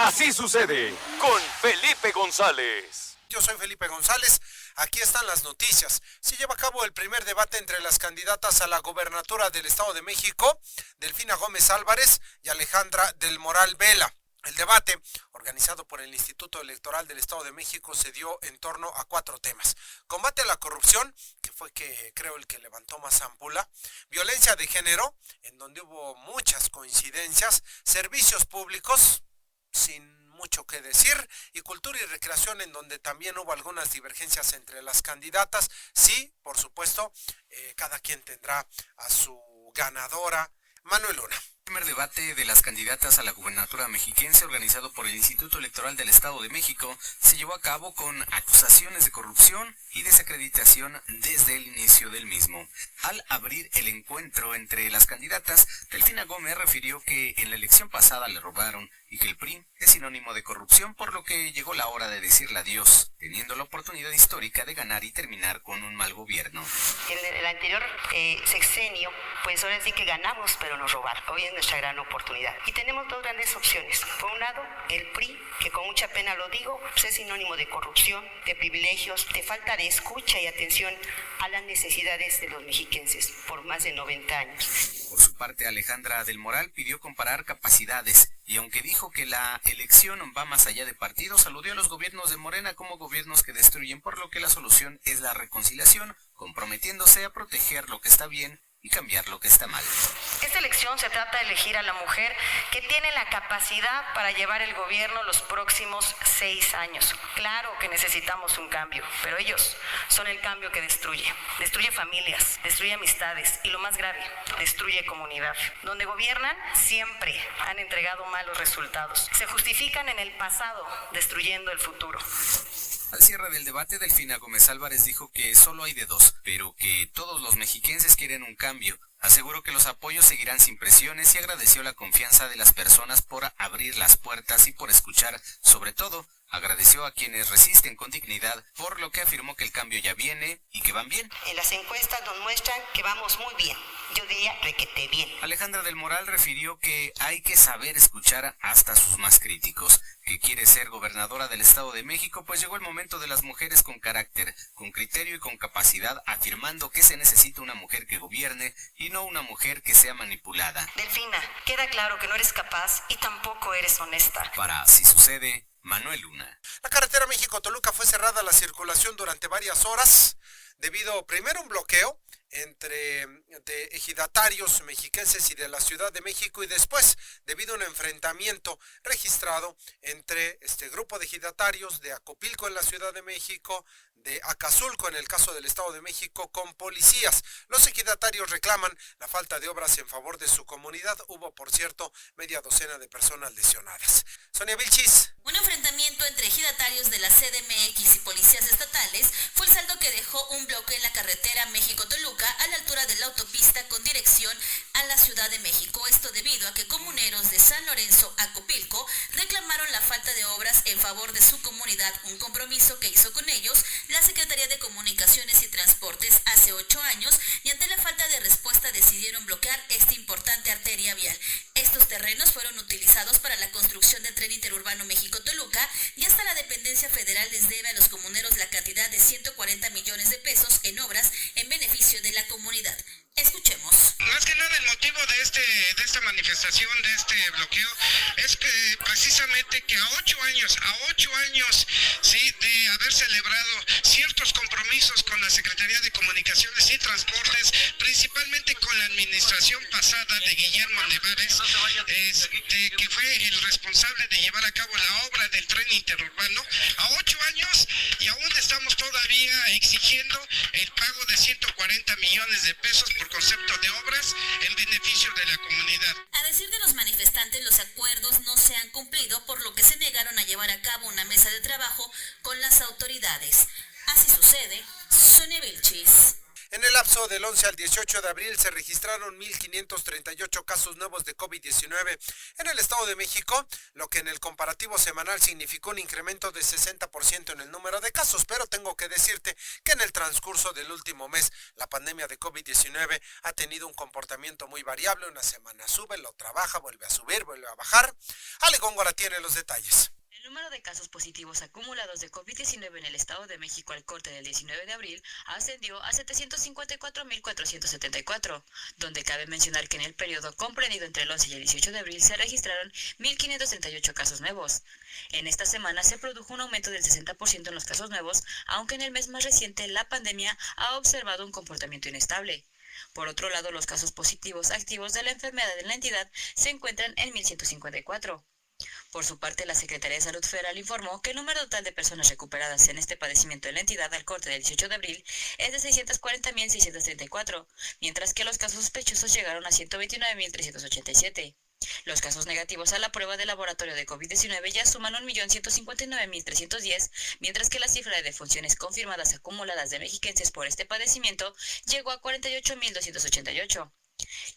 Así sucede con Felipe González. Yo soy Felipe González, aquí están las noticias. Se lleva a cabo el primer debate entre las candidatas a la gobernatura del Estado de México, Delfina Gómez Álvarez y Alejandra del Moral Vela. El debate, organizado por el Instituto Electoral del Estado de México, se dio en torno a 4 temas. Combate a la corrupción, que fue creo el que levantó más ámpula. Violencia de género, en donde hubo muchas coincidencias. Servicios públicos, sin mucho que decir, y cultura y recreación, en donde también hubo algunas divergencias entre las candidatas. Sí, por supuesto, cada quien tendrá a su ganadora. Manuel Luna. Primer debate de las candidatas a la gubernatura mexiquense, organizado por el Instituto Electoral del Estado de México, se llevó a cabo con acusaciones de corrupción y desacreditación desde el inicio del mismo. Al abrir el encuentro entre las candidatas, Delfina Gómez refirió que en la elección pasada le robaron y que el PRI es sinónimo de corrupción, por lo que llegó la hora de decirle adiós, teniendo la oportunidad histórica de ganar y terminar con un mal gobierno. En el anterior sexenio, pues ahora sí que ganamos, pero nos robaron. Hoy es nuestra gran oportunidad. Y tenemos 2 grandes opciones. Por un lado, el PRI, que con mucha pena lo digo, pues es sinónimo de corrupción, de privilegios, de falta de escucha y atención a las necesidades de los mexiquenses por más de 90 años. Por su parte, Alejandra del Moral pidió comparar capacidades y aunque dijo que la elección va más allá de partidos, aludió a los gobiernos de Morena como gobiernos que destruyen, por lo que la solución es la reconciliación, comprometiéndose a proteger lo que está bien y cambiar lo que está mal. Esta elección se trata de elegir a la mujer que tiene la capacidad para llevar el gobierno los próximos 6 años. Claro que necesitamos un cambio, pero ellos son el cambio que destruye. Destruye familias, destruye amistades y lo más grave, destruye comunidad. Donde gobiernan siempre han entregado malos resultados. Se justifican en el pasado, destruyendo el futuro. Al cierre del debate, Delfina Gómez Álvarez dijo que solo hay de dos, pero que todos los mexiquenses quieren un cambio. Aseguró que los apoyos seguirán sin presiones y agradeció la confianza de las personas por abrir las puertas y por escuchar. Sobre todo, agradeció a quienes resisten con dignidad, por lo que afirmó que el cambio ya viene y que van bien. En las encuestas nos muestran que vamos muy bien. Yo diría requete bien. Alejandra del Moral refirió que hay que saber escuchar hasta sus más críticos, que quiere ser gobernadora del Estado de México, pues llegó el momento de las mujeres con carácter, con criterio y con capacidad, afirmando que se necesita una mujer que gobierne y no una mujer que sea manipulada. Delfina, queda claro que no eres capaz y tampoco eres honesta. Para Así Sucede, Manuel Luna. La carretera México-Toluca fue cerrada a la circulación durante varias horas debido primero a un bloqueo entre ejidatarios mexiquenses y de la Ciudad de México, y después debido a un enfrentamiento registrado entre este grupo de ejidatarios de Acopilco en la Ciudad de México, de Acazulco en el caso del Estado de México, con policías. Los ejidatarios reclaman la falta de obras en favor de su comunidad. Hubo, por cierto, media docena de personas lesionadas. Sonia Vilchis. Un enfrentamiento entre ejidatarios de la CDMX y policías estatales fue el saldo que dejó un bloqueo en la carretera México-Toluca a la altura de la autopista con dirección a la Ciudad de México. Esto debido a que comuneros de San Lorenzo a Acopilco reclamaron la falta de obras en favor de su comunidad, un compromiso que hizo con ellos la Secretaría de Comunicaciones y Transportes hace 8 años, y ante la falta de respuesta decidieron bloquear esta importante arteria vial. Estos terrenos fueron utilizados para la construcción del tren interurbano México-Toluca y hasta la dependencia federal les debe a los comuneros la cantidad de 140 millones de pesos en obras en beneficio de la comunidad. Escuchemos. Más que nada el motivo de esta manifestación, de este bloqueo, es que precisamente que a 8 años, sí, de haber celebrado ciertos compromisos con la Secretaría de Comunicaciones y Transportes, principalmente con la administración pasada de Guillermo Nevares, que fue el responsable de llevar a cabo la obra del tren interurbano, a 8 años, y aún estamos todavía exigiendo el pago de 140 millones de pesos por concepto de obras en beneficio de la comunidad. A decir de los manifestantes, los acuerdos no se han cumplido, por lo que se negaron a llevar a cabo una mesa de trabajo con las autoridades. Así sucede, Sonia Vilchis. En el lapso del 11 al 18 de abril se registraron 1,538 casos nuevos de COVID-19 en el Estado de México, lo que en el comparativo semanal significó un incremento de 60% en el número de casos, pero tengo que decirte que en el transcurso del último mes la pandemia de COVID-19 ha tenido un comportamiento muy variable. Una semana sube, lo trabaja, vuelve a subir, vuelve a bajar. Ale Góngora tiene los detalles. El número de casos positivos acumulados de COVID-19 en el Estado de México al corte del 19 de abril ascendió a 754,474, donde cabe mencionar que en el periodo comprendido entre el 11 y el 18 de abril se registraron 1,538 casos nuevos. En esta semana se produjo un aumento del 60% en los casos nuevos, aunque en el mes más reciente la pandemia ha observado un comportamiento inestable. Por otro lado, los casos positivos activos de la enfermedad en la entidad se encuentran en 1,154. Por su parte, la Secretaría de Salud Federal informó que el número total de personas recuperadas en este padecimiento en la entidad al corte del 18 de abril es de 640,634, mientras que los casos sospechosos llegaron a 129,387. Los casos negativos a la prueba de laboratorio de COVID-19 ya suman 1,159,310, mientras que la cifra de defunciones confirmadas acumuladas de mexiquenses por este padecimiento llegó a 48,288.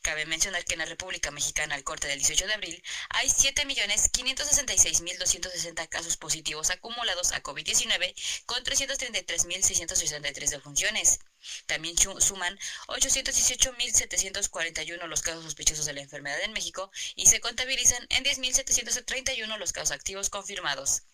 Cabe mencionar que en la República Mexicana al corte del 18 de abril hay 7,566,260 casos positivos acumulados a COVID-19 con 333,663 defunciones. También suman 818,741 los casos sospechosos de la enfermedad en México y se contabilizan en 10,731 los casos activos confirmados.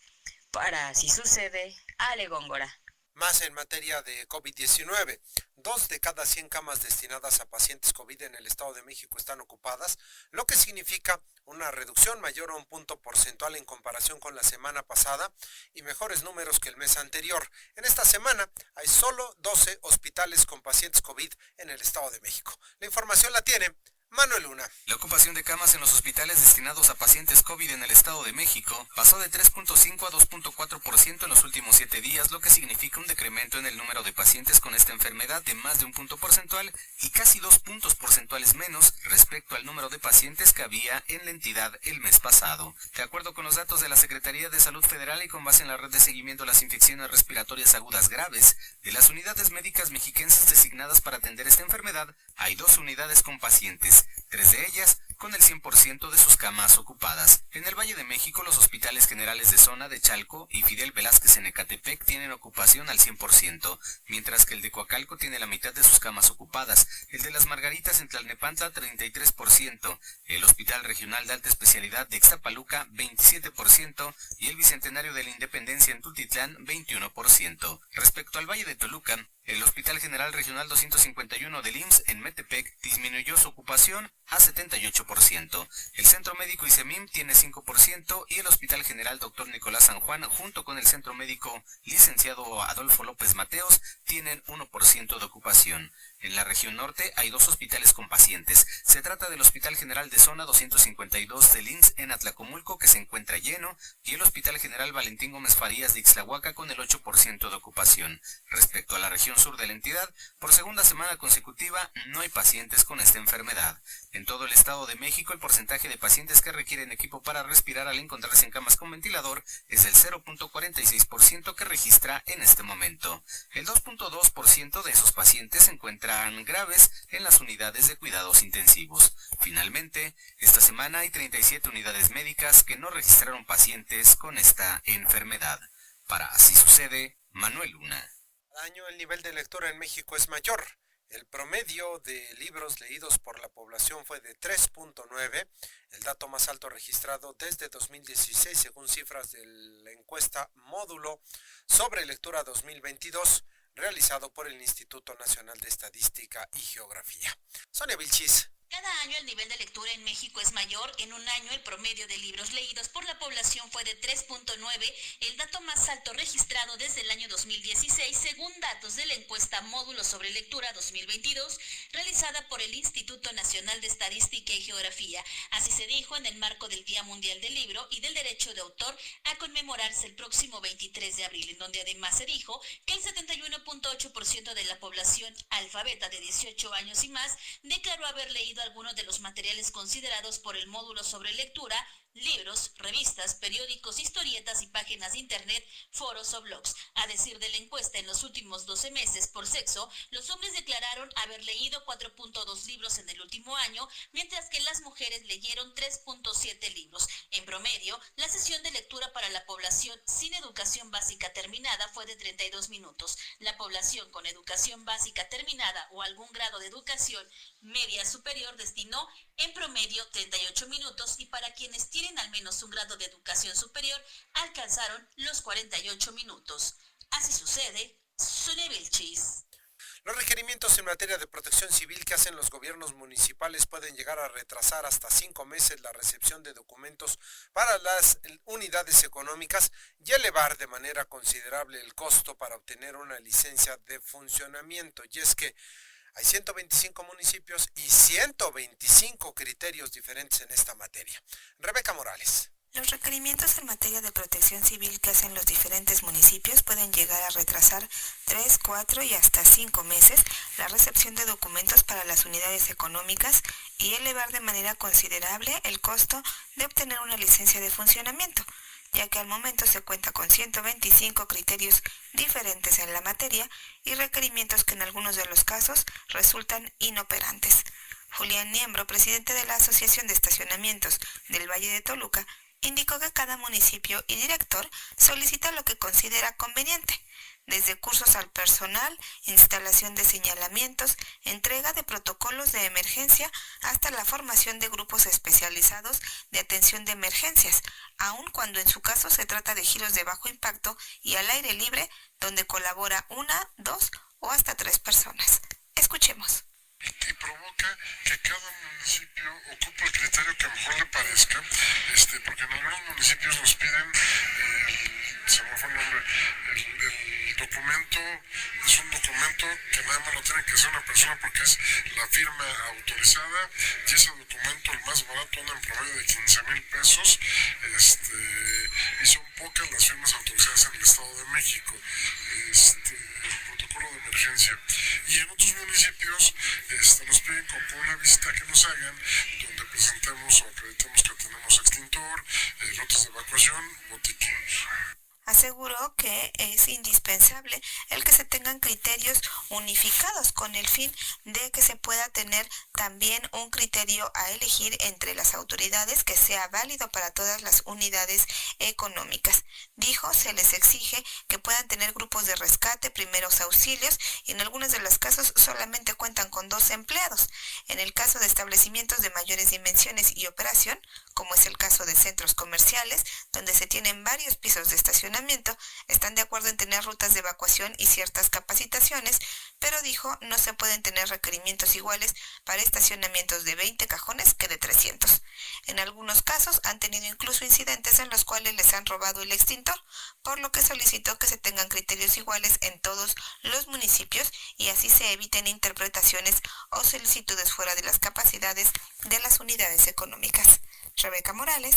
Para Así Sucede, Ale Góngora. Más en materia de COVID-19, 2 de cada 100 camas destinadas a pacientes COVID en el Estado de México están ocupadas, lo que significa una reducción mayor a un punto porcentual en comparación con la semana pasada y mejores números que el mes anterior. En esta semana hay solo 12 hospitales con pacientes COVID en el Estado de México. La información la tiene Manuel Luna. La ocupación de camas en los hospitales destinados a pacientes COVID en el Estado de México pasó de 3.5 a 2.4% en los últimos 7 días, lo que significa un decremento en el número de pacientes con esta enfermedad de más de un punto porcentual y casi 2 puntos porcentuales menos respecto al número de pacientes que había en la entidad el mes pasado. De acuerdo con los datos de la Secretaría de Salud Federal y con base en la red de seguimiento a las infecciones respiratorias agudas graves, de las unidades médicas mexiquenses designadas para atender esta enfermedad, hay 2 unidades con pacientes, 3 de ellas con el 100% de sus camas ocupadas. En el Valle de México, los hospitales generales de zona de Chalco y Fidel Velázquez en Ecatepec tienen ocupación al 100%, mientras que el de Coacalco tiene la mitad de sus camas ocupadas, el de Las Margaritas en Tlalnepantla 33%, el Hospital Regional de Alta Especialidad de Ixtapaluca 27% y el Bicentenario de la Independencia en Tultitlán 21%. Respecto al Valle de Toluca, el Hospital General Regional 251 del IMSS en Metepec disminuyó su ocupación a 78%. El Centro Médico ICEMIM tiene 5% y el Hospital General Dr. Nicolás San Juan junto con el Centro Médico Licenciado Adolfo López Mateos tienen 1% de ocupación. En la región norte hay 2 hospitales con pacientes. Se trata del Hospital General de Zona 252 del IMSS en Atlacomulco, que se encuentra lleno, y el Hospital General Valentín Gómez Farías de Ixtlahuaca con el 8% de ocupación. Respecto a la región sur de la entidad, por segunda semana consecutiva no hay pacientes con esta enfermedad. En todo el Estado de México, el porcentaje de pacientes que requieren equipo para respirar al encontrarse en camas con ventilador es del 0.46% que registra en este momento. El 2.2% de esos pacientes se encuentran graves en las unidades de cuidados intensivos. Finalmente, esta semana hay 37 unidades médicas que no registraron pacientes con esta enfermedad. Para Así Sucede, Manuel Luna. Cada año el nivel de lectura en México es mayor. El promedio de libros leídos por la población fue de 3.9, el dato más alto registrado desde 2016 según cifras de la encuesta Módulo sobre Lectura 2022 realizado por el Instituto Nacional de Estadística y Geografía. Sonia Vilchis. Cada año el nivel de lectura en México es mayor. En un año el promedio de libros leídos por la población fue de 3.9, el dato más alto registrado desde el año 2016, según datos de la encuesta Módulo sobre Lectura 2022, realizada por el Instituto Nacional de Estadística y Geografía. Así se dijo en el marco del Día Mundial del Libro y del Derecho de Autor a conmemorarse el próximo 23 de abril, en donde además se dijo que el 71.8% de la población alfabeta de 18 años y más declaró haber leído algunos de los materiales considerados por el Módulo sobre Lectura libros, revistas, periódicos, historietas y páginas de internet, foros o blogs. A decir de la encuesta, en los últimos 12 meses por sexo, los hombres declararon haber leído 4.2 libros en el último año, mientras que las mujeres leyeron 3.7 libros. En promedio, la sesión de lectura para la población sin educación básica terminada fue de 32 minutos. La población con educación básica terminada o algún grado de educación media superior destinó en promedio 38 minutos y para quienes tienen al menos un grado de educación superior alcanzaron los 48 minutos. Así sucede, Sonia Vilchis. Los requerimientos en materia de protección civil que hacen los gobiernos municipales pueden llegar a retrasar hasta 5 meses la recepción de documentos para las unidades económicas y elevar de manera considerable el costo para obtener una licencia de funcionamiento. Y es que hay 125 municipios y 125 criterios diferentes en esta materia. Rebeca Morales. Los requerimientos en materia de protección civil que hacen los diferentes municipios pueden llegar a retrasar 3, 4 y hasta 5 meses la recepción de documentos para las unidades económicas y elevar de manera considerable el costo de obtener una licencia de funcionamiento, ya que al momento se cuenta con 125 criterios diferentes en la materia y requerimientos que en algunos de los casos resultan inoperantes. Julián Niembro, presidente de la Asociación de Estacionamientos del Valle de Toluca, indicó que cada municipio y director solicita lo que considera conveniente, desde cursos al personal, instalación de señalamientos, entrega de protocolos de emergencia, hasta la formación de grupos especializados de atención de emergencias, aun cuando en su caso se trata de giros de bajo impacto y al aire libre, donde colabora 1, 2 o hasta 3 personas. Escuchemos. Y provoca que cada municipio ocupe el criterio que mejor le parezca, porque en algunos municipios nos piden, se me fue el nombre, el documento, es un documento que nada más lo tiene que hacer una persona porque es la firma autorizada, y ese documento, el más barato, anda en promedio de 15,000 pesos, y son pocas las firmas autorizadas en el Estado de México. Protocolo de emergencia, y en otros municipios nos piden como una visita que nos hagan donde presentemos o acreditemos que tenemos extintor, lotes de evacuación, botiquín. Aseguró que es indispensable el que se tengan criterios unificados con el fin de que se pueda tener también un criterio a elegir entre las autoridades que sea válido para todas las unidades económicas. Dijo, se les exige que puedan tener grupos de rescate, primeros auxilios y en algunos de los casos solamente cuentan con 2 empleados. En el caso de establecimientos de mayores dimensiones y operación, como es el caso de centros comerciales, donde se tienen varios pisos de estacionamiento, están de acuerdo en tener rutas de evacuación y ciertas capacitaciones, pero dijo no se pueden tener requerimientos iguales para estacionamientos de 20 cajones que de 300. En algunos casos han tenido incluso incidentes en los cuales les han robado el extintor, por lo que solicitó que se tengan criterios iguales en todos los municipios y así se eviten interpretaciones o solicitudes fuera de las capacidades de las unidades económicas. Rebeca Morales,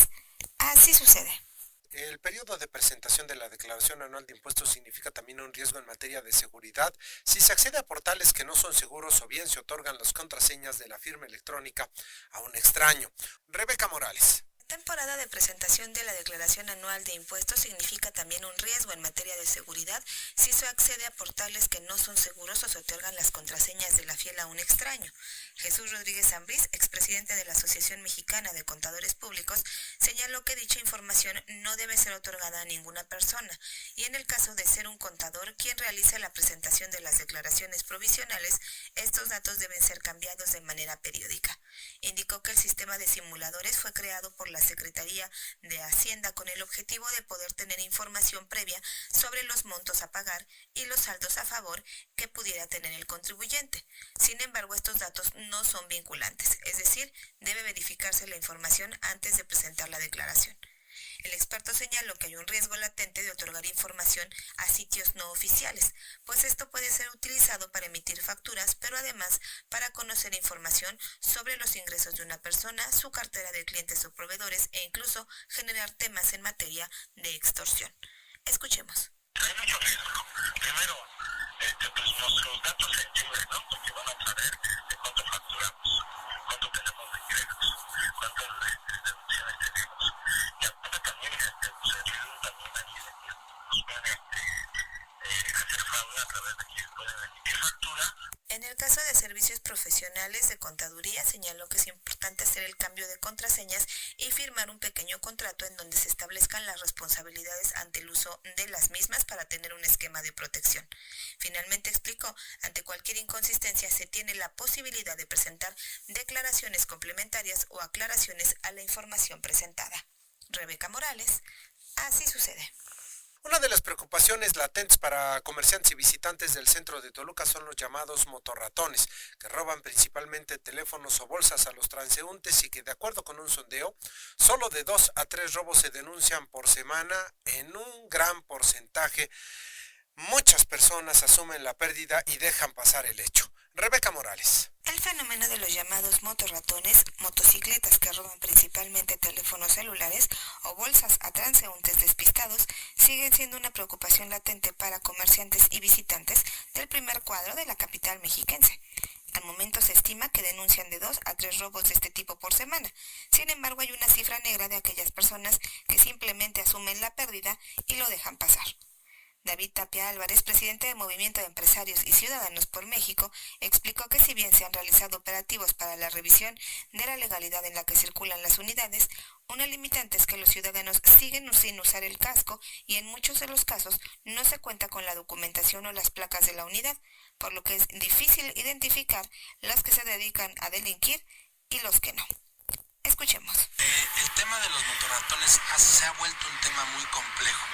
así sucede. El periodo de presentación de la declaración anual de impuestos significa también un riesgo en materia de seguridad si se accede a portales que no son seguros o bien se otorgan las contraseñas de la firma electrónica a un extraño. Rebeca Morales. La temporada de presentación de la declaración anual de impuestos significa también un riesgo en materia de seguridad si se accede a portales que no son seguros o se otorgan las contraseñas de la fiel a un extraño. Jesús Rodríguez Zambriz, expresidente de la Asociación Mexicana de Contadores Públicos, señaló que dicha información no debe ser otorgada a ninguna persona y en el caso de ser un contador quien realiza la presentación de las declaraciones provisionales, estos datos deben ser cambiados de manera periódica. Indicó que el sistema de simuladores fue creado por la Secretaría de Hacienda con el objetivo de poder tener información previa sobre los montos a pagar y los saldos a favor que pudiera tener el contribuyente. Sin embargo, estos datos no son vinculantes, es decir, debe verificarse la información antes de presentar la declaración. El experto señaló que hay un riesgo latente de otorgar información a sitios no oficiales, pues esto puede ser utilizado para emitir facturas, pero además para conocer información sobre los ingresos de una persona, su cartera de clientes o proveedores e incluso generar temas en materia de extorsión. Escuchemos. Hay mucho riesgo. Primero, pues nuestros datos sensibles, ¿no? Porque van a saber de cuánto facturamos. cuánto tenemos de ingresos, cuántas deducciones tenemos. Y aparte también, pues el riesgo también ahí de que nos pueden hacer fraude a través de que pueden emitir factura. En el caso de servicios profesionales de contaduría, señaló que es importante hacer el cambio de contraseñas y firmar un pequeño contrato en donde se establezcan las responsabilidades ante el uso de las mismas para tener un esquema de protección. Finalmente explicó, ante cualquier inconsistencia se tiene la posibilidad de presentar declaraciones complementarias o aclaraciones a la información presentada. Rebeca Morales, Así Sucede. Una de las preocupaciones latentes para comerciantes y visitantes del centro de Toluca son los llamados motorratones, que roban principalmente teléfonos o bolsas a los transeúntes y que, de acuerdo con un sondeo, solo de 2 a 3 robos se denuncian por semana. En un gran porcentaje, muchas personas asumen la pérdida y dejan pasar el hecho. Rebeca Morales. El fenómeno de los llamados motorratones, motocicletas que roban principalmente teléfonos celulares o bolsas a transeúntes despistados, siguen siendo una preocupación latente para comerciantes y visitantes del primer cuadro de la capital mexiquense. Al momento se estima que denuncian de 2 a 3 robos de este tipo por semana. Sin embargo, hay una cifra negra de aquellas personas que simplemente asumen la pérdida y lo dejan pasar. David Tapia Álvarez, presidente del Movimiento de Empresarios y Ciudadanos por México, explicó que si bien se han realizado operativos para la revisión de la legalidad en la que circulan las unidades, una limitante es que los ciudadanos siguen sin usar el casco y en muchos de los casos no se cuenta con la documentación o las placas de la unidad, por lo que es difícil identificar los que se dedican a delinquir y los que no. Escuchemos. El tema de los motorratones se ha vuelto un tema muy complejo.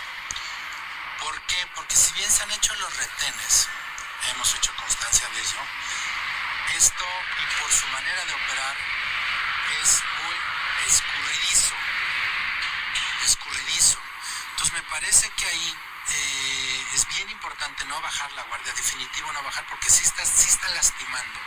¿Por qué? Porque si bien se han hecho los retenes, hemos hecho constancia de eso, esto y por su manera de operar es muy escurridizo. Entonces me parece que ahí es bien importante no bajar la guardia, definitivo no bajar, porque sí está lastimando,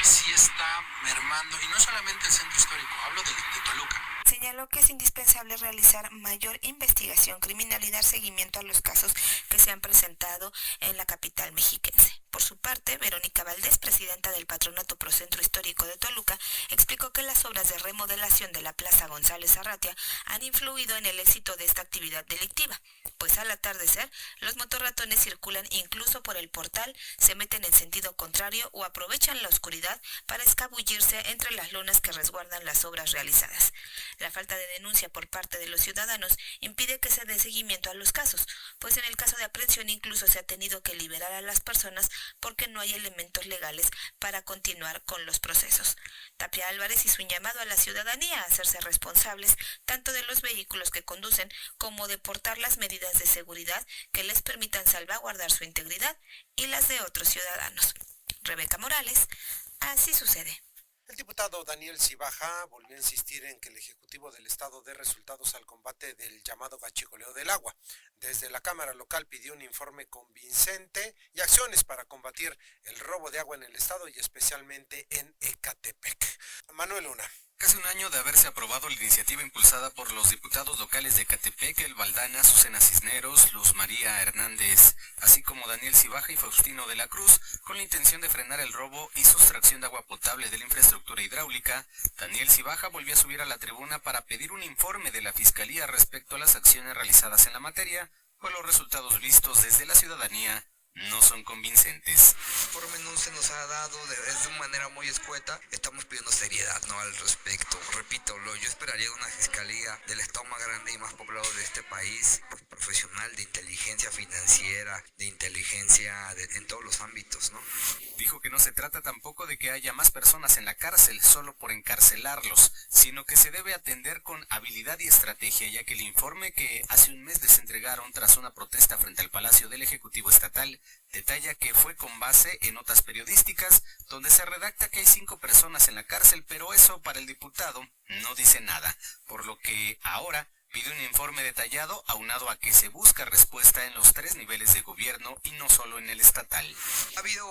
sí está mermando, y no solamente el centro histórico, hablo de Toluca. Señaló que es indispensable realizar mayor investigación criminal y dar seguimiento a los casos que se han presentado en la capital mexiquense. Por su parte, Verónica Valdés, presidenta del Patronato Procentro Histórico de Toluca, explicó que las obras de remodelación de la Plaza González Arratia han influido en el éxito de esta actividad delictiva, pues al atardecer los motorratones circulan incluso por el portal, se meten en sentido contrario o aprovechan la oscuridad para escabullirse entre las lonas que resguardan las obras realizadas. La falta de denuncia por parte de los ciudadanos impide que se dé seguimiento a los casos, pues en el caso de aprehensión incluso se ha tenido que liberar a las personas porque no hay elementos legales para continuar con los procesos. Tapia Álvarez hizo un llamado a la ciudadanía a hacerse responsables tanto de los vehículos que conducen como de portar las medidas de seguridad que les permitan salvaguardar su integridad y las de otros ciudadanos. Rebeca Morales, Así Sucede. El diputado Daniel Cibaja volvió a insistir en que el Ejecutivo del Estado dé resultados al combate del llamado huachicoleo del agua. Desde la Cámara Local pidió un informe convincente y acciones para combatir el robo de agua en el Estado y especialmente en Ecatepec. Manuel Luna. Casi un año de haberse aprobado la iniciativa impulsada por los diputados locales de Ecatepec, El Valdana, Susana Cisneros, Luz María Hernández, así como Daniel Cibaja y Faustino de la Cruz, con la intención de frenar el robo y sustracción de agua potable de la infraestructura hidráulica, Daniel Cibaja volvió a subir a la tribuna para pedir un informe de la Fiscalía respecto a las acciones realizadas en la materia, pues los resultados vistos desde la ciudadanía no son convincentes. El informe no se nos ha dado de manera muy escueta. Estamos pidiendo seriedad, ¿no?, al respecto. Repito, yo esperaría una fiscalía del estado más grande y más poblado de este país, profesional, de inteligencia financiera, de inteligencia en todos los ámbitos, ¿no? Dijo que no se trata tampoco de que haya más personas en la cárcel solo por encarcelarlos, sino que se debe atender con habilidad y estrategia, ya que el informe que hace un mes les entregaron tras una protesta frente al Palacio del Ejecutivo Estatal detalla que fue con base en notas periodísticas donde se redacta que hay 5 personas en la cárcel, pero eso para el diputado no dice nada, por lo que ahora pide un informe detallado aunado a que se busca respuesta en los 3 niveles de gobierno y no solo en el estatal. Ha habido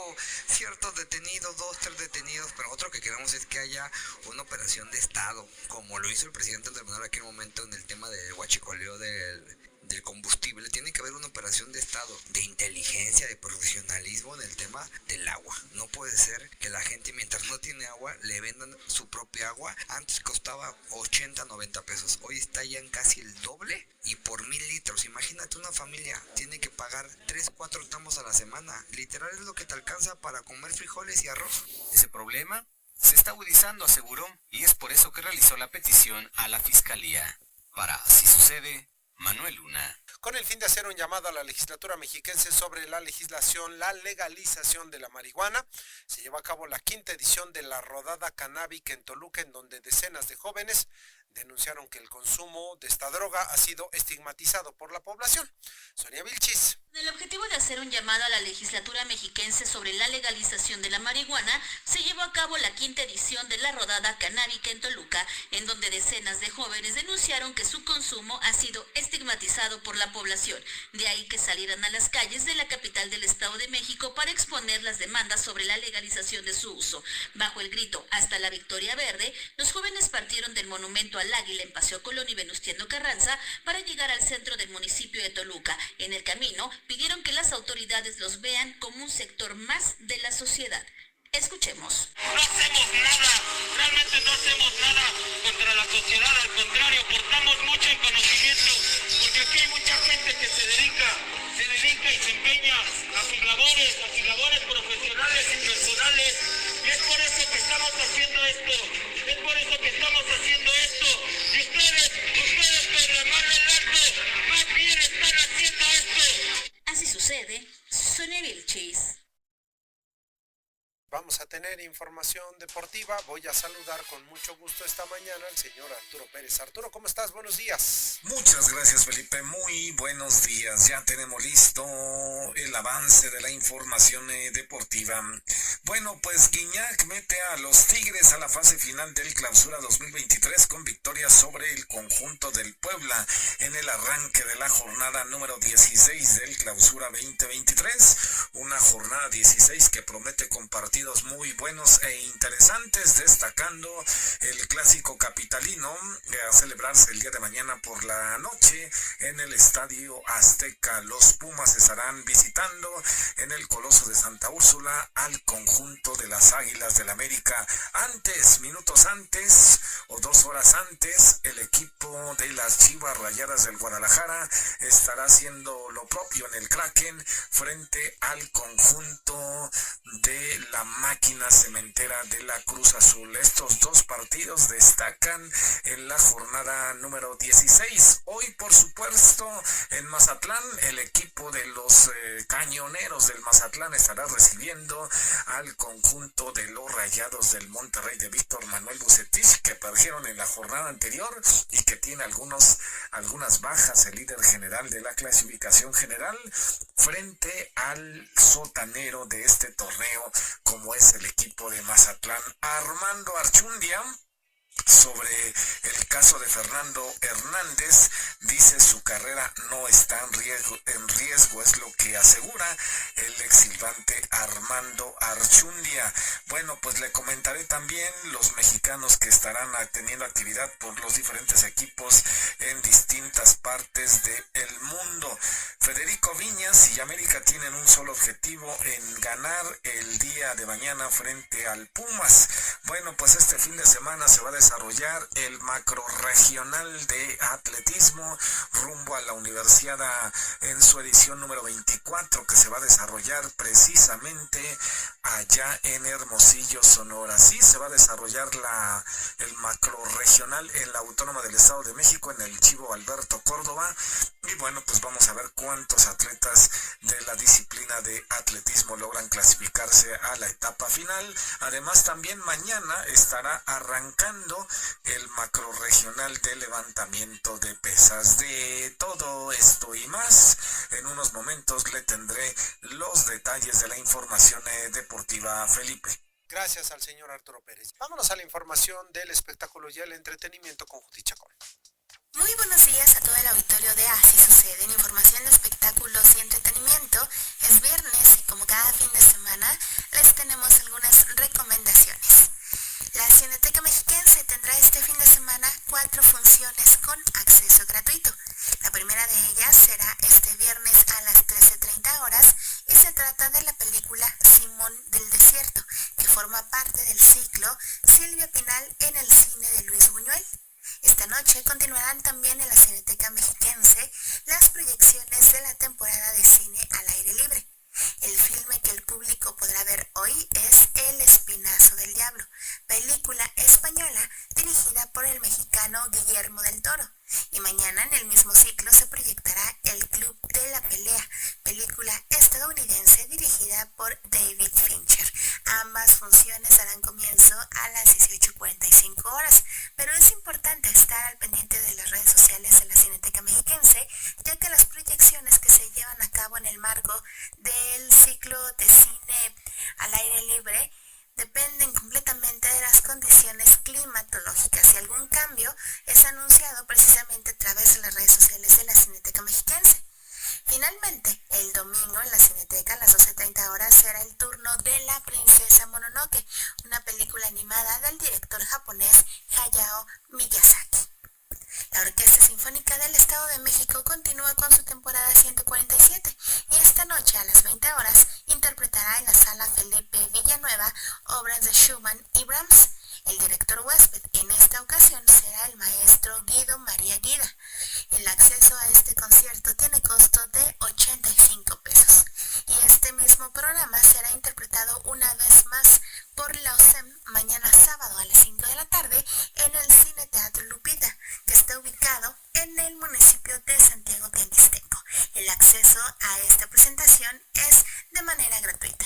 ciertos detenidos, 2, 3 detenidos, pero otro que queremos es que haya una operación de Estado, como lo hizo el presidente Andrés Manuel en aquel momento en el tema del huachicoleo del del combustible, tiene que haber una operación de Estado, de inteligencia, de profesionalismo en el tema del agua. No puede ser que la gente, mientras no tiene agua, le vendan su propia agua. Antes costaba 80, 90 pesos. Hoy está ya en casi el doble y por 1,000 litros. Imagínate, una familia tiene que pagar 3, 4 estamos a la semana. Literal es lo que te alcanza para comer frijoles y arroz. Ese problema se está agudizando, aseguró, y es por eso que realizó la petición a la Fiscalía. Para Así Sucede, Manuel Luna. Con el fin de hacer un llamado a la legislatura mexiquense sobre la legalización de la marihuana, se llevó a cabo la 5ª edición de la Rodada Canábica en Toluca, en donde decenas de jóvenes denunciaron que el consumo de esta droga ha sido estigmatizado por la población. Sonia Vilchis. El objetivo de hacer un llamado a la legislatura mexiquense sobre la legalización de la marihuana, se llevó a cabo la 5ª edición de la Rodada Canábica en Toluca, en donde decenas de jóvenes denunciaron que su consumo ha sido estigmatizado por la población. De ahí que salieran a las calles de la capital del Estado de México para exponer las demandas sobre la legalización de su uso. Bajo el grito "Hasta la Victoria Verde", los jóvenes partieron del Monumento al Águila en Paseo Colón y Venustiano Carranza para llegar al centro del municipio de Toluca. En el camino pidieron que las autoridades los vean como un sector más de la sociedad. Escuchemos. No hacemos nada, realmente no hacemos nada contra la sociedad, al contrario, aportamos mucho en conocimiento, porque aquí hay mucha gente que se dedica y se empeña a sus labores profesionales y personales, y es por eso que estamos haciendo esto, y ustedes por llamarle el alto, más bien están haciendo esto. Así Sucede, Sonia Vilchis. Vamos a tener información deportiva. Voy a saludar con mucho gusto esta mañana al señor Arturo Pérez. Arturo, ¿cómo estás? Buenos días. Muchas gracias, Felipe. Muy buenos días. Ya tenemos listo el avance de la información deportiva. Bueno, pues Guiñac mete a los Tigres a la fase final del Clausura 2023 con victoria sobre el conjunto del Puebla en el arranque de la jornada número 16 del Clausura 2023. Una jornada 16 que promete compartir muy buenos e interesantes, destacando el clásico capitalino a celebrarse el día de mañana por la noche en el Estadio Azteca. Los Pumas estarán visitando en el Coloso de Santa Úrsula al conjunto de las Águilas del América. Minutos antes o 2 horas antes, el equipo de las Chivas Rayadas del Guadalajara estará haciendo lo propio en el Kraken frente al conjunto de la Máquina Cementera de la Cruz Azul. Estos dos partidos destacan en la jornada número 16. Hoy, por supuesto, en Mazatlán, el equipo de los Cañoneros del Mazatlán estará recibiendo al conjunto de los Rayados del Monterrey de Víctor Manuel Bucetich, que perdieron en la jornada anterior y que tiene algunas bajas, el líder general de la clasificación general, frente al sotanero de este torneo, como es el equipo de Mazatlán. Armando Archundia, sobre el caso de Fernando Hernández, dice su carrera no está en riesgo, es lo que asegura el exsilvante Armando Archundia. Bueno, pues le comentaré también los mexicanos que estarán teniendo actividad por los diferentes equipos en distintas partes del mundo. Federico Viñas y América tienen un solo objetivo, en ganar el día de mañana frente al Pumas. Bueno, pues este fin de semana se va a desarrollar el macro regional de atletismo rumbo a la Universiada en su edición número 24, que se va a desarrollar precisamente allá en Hermosillo, Sonora. Sí, se va a desarrollar el macro regional en la Autónoma del Estado de México, en el Chivo Alberto Córdoba. Y bueno, pues vamos a ver cuántos atletas de la disciplina de atletismo logran clasificarse a la etapa final. Además, también mañana estará arrancando el macro regional de levantamiento de pesas. De todo esto y más, en unos momentos le tendré los detalles de la información deportiva, Felipe. Gracias al señor Arturo Pérez. Vámonos a la información del espectáculo y el entretenimiento con Judy Chacón. Muy buenos días a todo el auditorio de Así Sucede. En información de espectáculos y entretenimiento, es viernes y como cada fin de semana les tenemos algunas recomendaciones. La Cineteca Mexiquense tendrá este fin de semana 4 funciones con acceso gratuito. La primera primera de ellas será este viernes a las 13:30 horas y se trata de la película Simón del Desierto, que forma parte del ciclo Silvia Pinal en el cine de Luis Buñuel. Esta noche continuarán también en la Cineteca Mexiquense las proyecciones de la temporada de cine al aire libre. El filme que el público podrá ver hoy es El Espinazo del Diablo, película española dirigida por el mexicano Guillermo del Toro. Y mañana en el mismo ciclo se proyectará El Club de la Pelea, película estadounidense dirigida por David Fincher. Ambas funciones darán comienzo a las 18:45 horas, pero es importante estar al pendiente de las redes sociales de la Cineteca Mexiquense, ya que las proyecciones que se llevan a cabo en el marco del ciclo de cine al aire libre dependen completamente de las condiciones climatológicas y algún cambio es anunciado precisamente a través de las redes sociales de la Cineteca Mexiquense. Finalmente, el domingo en la Cineteca a las 12:30 horas será el turno de La Princesa Mononoke, una película animada del director japonés Hayao Miyazaki. La Orquesta Sinfónica del Estado de México continúa con su temporada 147 y esta noche a las 20 horas interpretará en la Sala Felipe Villanueva obras de Schumann y Brahms. El director huésped en esta ocasión será el maestro Guido María Guida. El acceso a este concierto tiene costo de 85 pesos y este mismo programa será interpretado una vez más por la OSEM mañana sábado a las 5 de la tarde en el Cine Teatro Lupita, que está ubicado en el municipio de Santiago Teanguistenco. El acceso a esta presentación es de manera gratuita.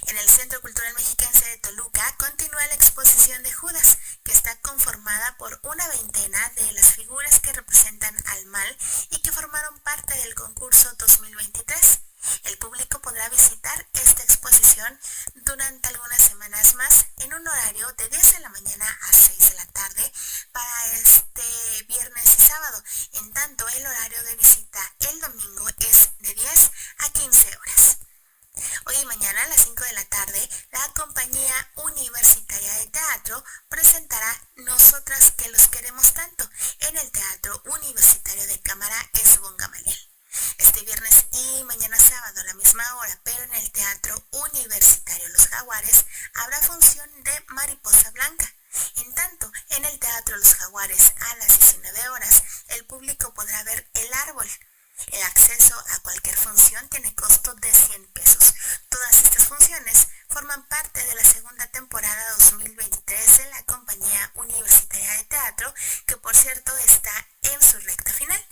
En el Centro Cultural Mexiquense de Toluca continúa la exposición de Judas, que está conformada por una veintena de las figuras que representan al mal y que formaron parte del concurso 2023. El público podrá visitar esta exposición durante algunas semanas más en un horario de 10 de la mañana a 6 de la tarde para este viernes y sábado. En tanto, el horario de visita el domingo es de 10 a 15 horas. Hoy y mañana a las 5 de la tarde, la Compañía Universitaria de Teatro presentará Nosotras que los queremos tanto en el Teatro Universitario de Cámara Esbón Gamaliel. Este viernes y mañana sábado a la misma hora, pero en el Teatro Universitario Los Jaguares, habrá función de Mariposa Blanca. En tanto, en el Teatro Los Jaguares a las 19 horas, el público podrá ver El Árbol. El acceso a cualquier función tiene costo de 100 pesos. Todas estas funciones forman parte de la segunda temporada 2023 de la Compañía Universitaria de Teatro, que por cierto está en su recta final.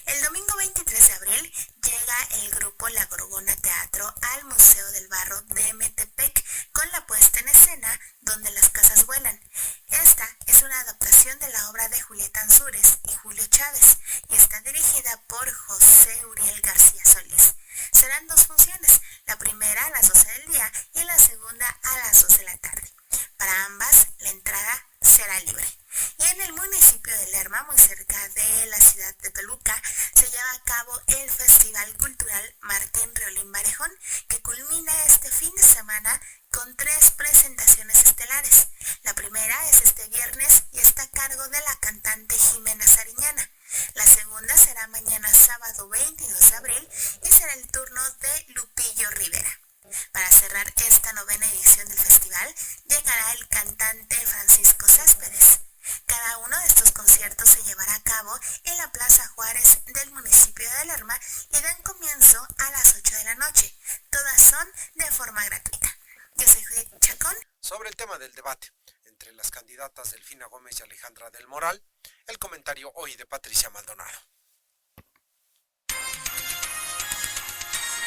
El domingo 23 de abril llega el grupo La Gorgona Teatro al Museo del Barro de Metepec con la puesta en escena Donde las casas vuelan. Esta es una adaptación de la obra de Julieta Ansúrez y Julio Chávez y está dirigida por José Uriel García Solís. Serán dos funciones, la primera a las 12 del día y la segunda a las 2 de la tarde. Para ambas, la entrada será libre. Y en el municipio de Lerma, muy cerca de la ciudad de Toluca, se lleva a cabo el Festival Cultural Martín Reolín Barejón, que culmina este fin de semana con 3 presentaciones estelares. La primera es este viernes y está a cargo de la cantante Jimena Sariñana. La segunda será mañana sábado 22 de abril y será el turno de Lupillo Rivera. Para cerrar esta 9ª edición del festival, llegará el cantante Francisco Céspedes. Cada uno de estos conciertos se llevará a cabo en la Plaza Juárez del municipio de Lerma y dan comienzo a las 8 de la noche. Todas son de forma gratuita. Yo soy Judith Chacón. Sobre el tema del debate entre las candidatas Delfina Gómez y Alejandra del Moral, el comentario hoy de Patricia Maldonado.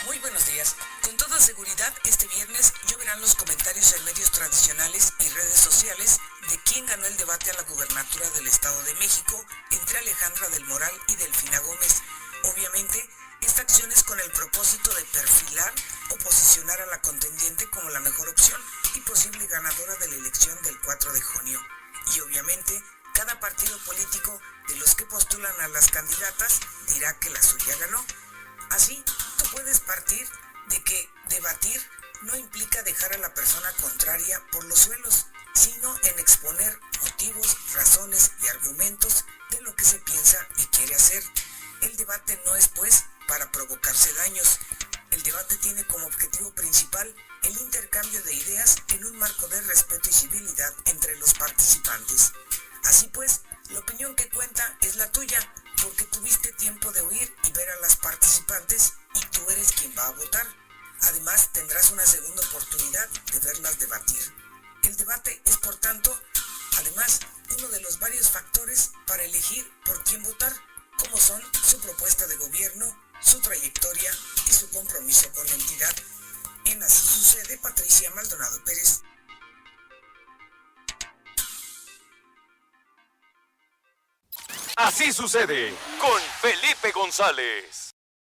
Muy buenos días. Con toda seguridad, este viernes lloverán los comentarios en medios tradicionales y redes sociales de quién ganó el debate a la gubernatura del Estado de México entre Alejandra del Moral y Delfina Gómez. Obviamente, esta acción es con el propósito de perfilar o posicionar a la contendiente como la mejor opción y posible ganadora de la elección del 4 de junio. Y obviamente, cada partido político de los que postulan a las candidatas dirá que la suya ganó. Así, tú puedes partir de que debatir no implica dejar a la persona contraria por los suelos, sino en exponer motivos, razones y argumentos de lo que se piensa y quiere hacer. El debate no es, pues, para provocarse daños. El debate tiene como objetivo principal el intercambio de ideas en un marco de respeto y civilidad entre los participantes. Así pues, la opinión que cuenta es la tuya, porque tuviste tiempo de oír y ver a las participantes y tú eres quien va a votar. Además, tendrás una segunda oportunidad de verlas debatir. El debate es, por tanto, además, uno de los varios factores para elegir por quién votar, como son su propuesta de gobierno, su trayectoria y su compromiso con la entidad. En Así Sucede, Patricia Maldonado Pérez. Así sucede con Felipe González.